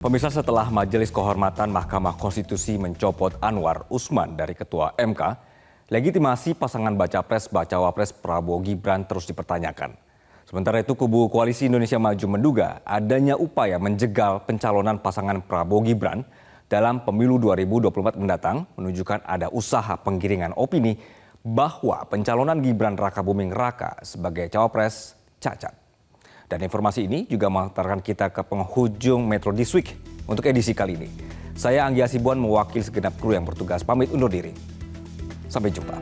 Pemirsa, setelah Majelis Kehormatan Mahkamah Konstitusi mencopot Anwar Usman dari Ketua MK, legitimasi pasangan Baca Wapres Prabowo Gibran terus dipertanyakan. Sementara itu, kubu Koalisi Indonesia Maju menduga adanya upaya menjegal pencalonan pasangan Prabowo Gibran dalam pemilu 2024 mendatang, menunjukkan ada usaha penggiringan opini bahwa pencalonan Gibran Rakabuming Raka sebagai cawapres cacat. Dan informasi ini juga mengantarkan kita ke penghujung Metro This Week untuk edisi kali ini. Saya Anggi Hasibuan mewakili segenap kru yang bertugas pamit undur diri. Sampai jumpa.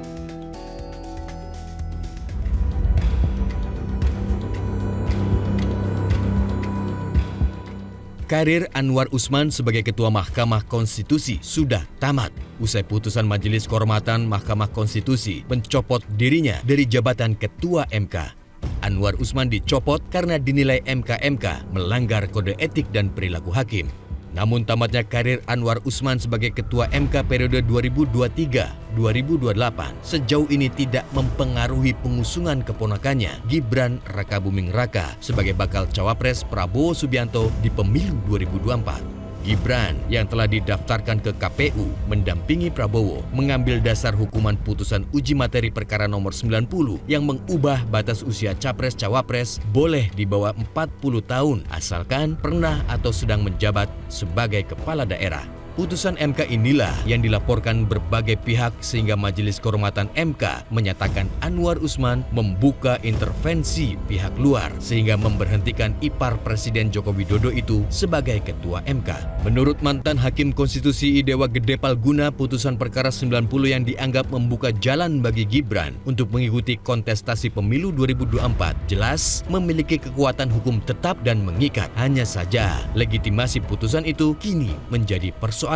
Karir Anwar Usman sebagai Ketua Mahkamah Konstitusi sudah tamat usai putusan Majelis Kehormatan Mahkamah Konstitusi mencopot dirinya dari jabatan Ketua MK. Anwar Usman dicopot karena dinilai MK melanggar kode etik dan perilaku hakim. Namun tamatnya karir Anwar Usman sebagai Ketua MK periode 2023-2028 sejauh ini tidak mempengaruhi pengusungan keponakannya Gibran Rakabuming Raka sebagai bakal cawapres Prabowo Subianto di pemilu 2024. Gibran yang telah didaftarkan ke KPU mendampingi Prabowo mengambil dasar hukuman putusan uji materi perkara nomor 90 yang mengubah batas usia capres-cawapres boleh di bawah 40 tahun asalkan pernah atau sedang menjabat sebagai kepala daerah. Putusan MK inilah yang dilaporkan berbagai pihak sehingga Majelis Kehormatan MK menyatakan Anwar Usman membuka intervensi pihak luar sehingga memberhentikan ipar Presiden Joko Widodo itu sebagai Ketua MK. Menurut mantan Hakim Konstitusi Idewa Gede Palguna, putusan perkara 90 yang dianggap membuka jalan bagi Gibran untuk mengikuti kontestasi pemilu 2024 jelas memiliki kekuatan hukum tetap dan mengikat. Hanya saja legitimasi putusan itu kini menjadi persoalan.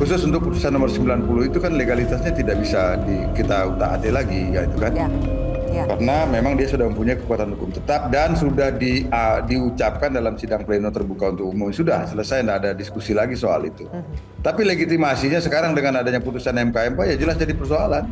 Khusus untuk putusan nomor 90 itu kan legalitasnya tidak bisa kita utak-atik lagi, gitu kan? Ya. Karena memang dia sudah mempunyai kekuatan hukum tetap dan sudah diucapkan dalam sidang pleno terbuka untuk umum. Sudah selesai, tidak ada diskusi lagi soal itu. Tapi legitimasinya sekarang dengan adanya putusan MK ya jelas jadi persoalan.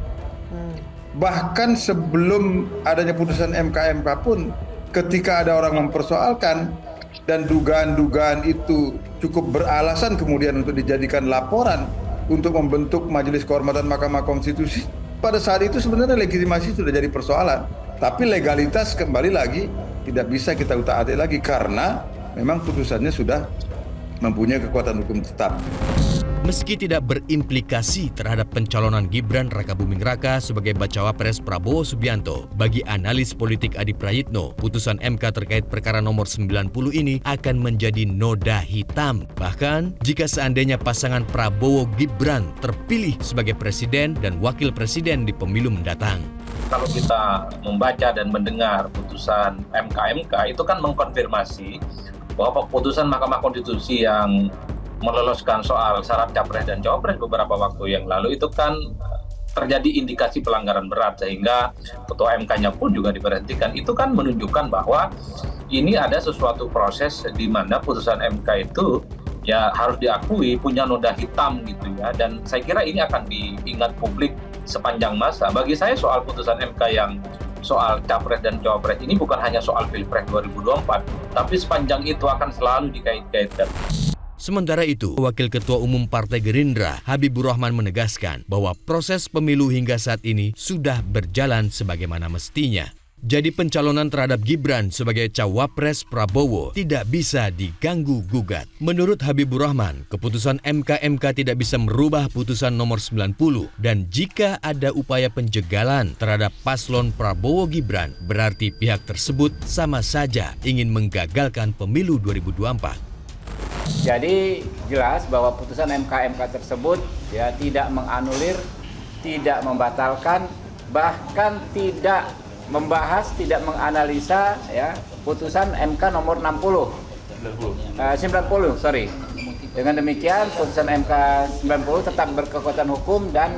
Bahkan sebelum adanya putusan MK pun, ketika ada orang mempersoalkan dan dugaan-dugaan itu cukup beralasan kemudian untuk dijadikan laporan untuk membentuk Majelis Kehormatan Mahkamah Konstitusi, pada saat itu sebenarnya legitimasi sudah jadi persoalan. Tapi legalitas kembali lagi tidak bisa kita utak-atik lagi karena memang putusannya sudah mempunyai kekuatan hukum tetap. Meski tidak berimplikasi terhadap pencalonan Gibran Rakabuming Raka sebagai Bacawapres Prabowo Subianto, bagi analis politik Adi Prayitno, putusan MK terkait perkara nomor 90 ini akan menjadi noda hitam. Bahkan, jika seandainya pasangan Prabowo Gibran terpilih sebagai presiden dan wakil presiden di pemilu mendatang. Kalau kita membaca dan mendengar putusan MK itu kan mengkonfirmasi bahwa putusan Mahkamah Konstitusi yang meloloskan soal syarat capres dan cawapres beberapa waktu yang lalu itu kan terjadi indikasi pelanggaran berat sehingga ketua MK-nya pun juga diberhentikan. Itu kan menunjukkan bahwa ini ada sesuatu proses di mana putusan MK itu ya harus diakui punya noda hitam gitu ya, dan saya kira ini akan diingat publik sepanjang masa. Bagi saya soal putusan MK yang soal capres dan cawapres ini bukan hanya soal Pilpres 2024, tapi sepanjang itu akan selalu dikait-kaitkan. Sementara itu, Wakil Ketua Umum Partai Gerindra, Habibur Rahman menegaskan bahwa proses pemilu hingga saat ini sudah berjalan sebagaimana mestinya. Jadi pencalonan terhadap Gibran sebagai cawapres Prabowo tidak bisa diganggu-gugat. Menurut Habibur Rahman, keputusan MK tidak bisa merubah putusan nomor 90 dan jika ada upaya penjegalan terhadap paslon Prabowo Gibran, berarti pihak tersebut sama saja ingin menggagalkan pemilu 2024. Jadi jelas bahwa putusan MK tersebut ya tidak menganulir, tidak membatalkan, bahkan tidak membahas, tidak menganalisa ya putusan MK nomor 90. Dengan demikian putusan MK 90 tetap berkekuatan hukum dan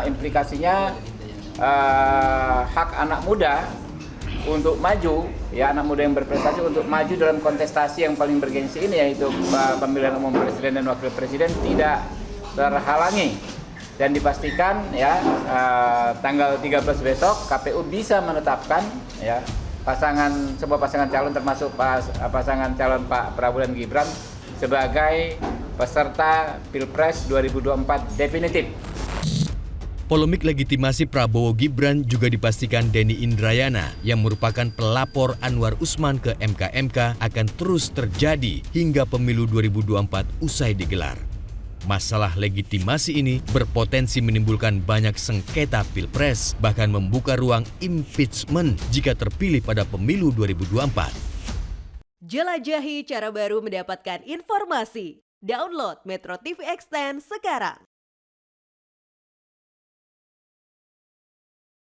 implikasinya hak anak muda untuk maju, ya anak muda yang berprestasi untuk maju dalam kontestasi yang paling bergengsi ini yaitu pemilihan umum presiden dan wakil presiden tidak terhalangi dan dipastikan ya tanggal 13 besok KPU bisa menetapkan ya sebuah pasangan calon termasuk pasangan calon Pak Prabowo dan Gibran sebagai peserta Pilpres 2024 definitif. Polemik legitimasi Prabowo Gibran juga dipastikan Denny Indrayana yang merupakan pelapor Anwar Usman ke MK-MK akan terus terjadi hingga pemilu 2024 usai digelar. Masalah legitimasi ini berpotensi menimbulkan banyak sengketa Pilpres, bahkan membuka ruang impeachment jika terpilih pada pemilu 2024. Jelajahi cara baru mendapatkan informasi. Download Metro TV Extend sekarang.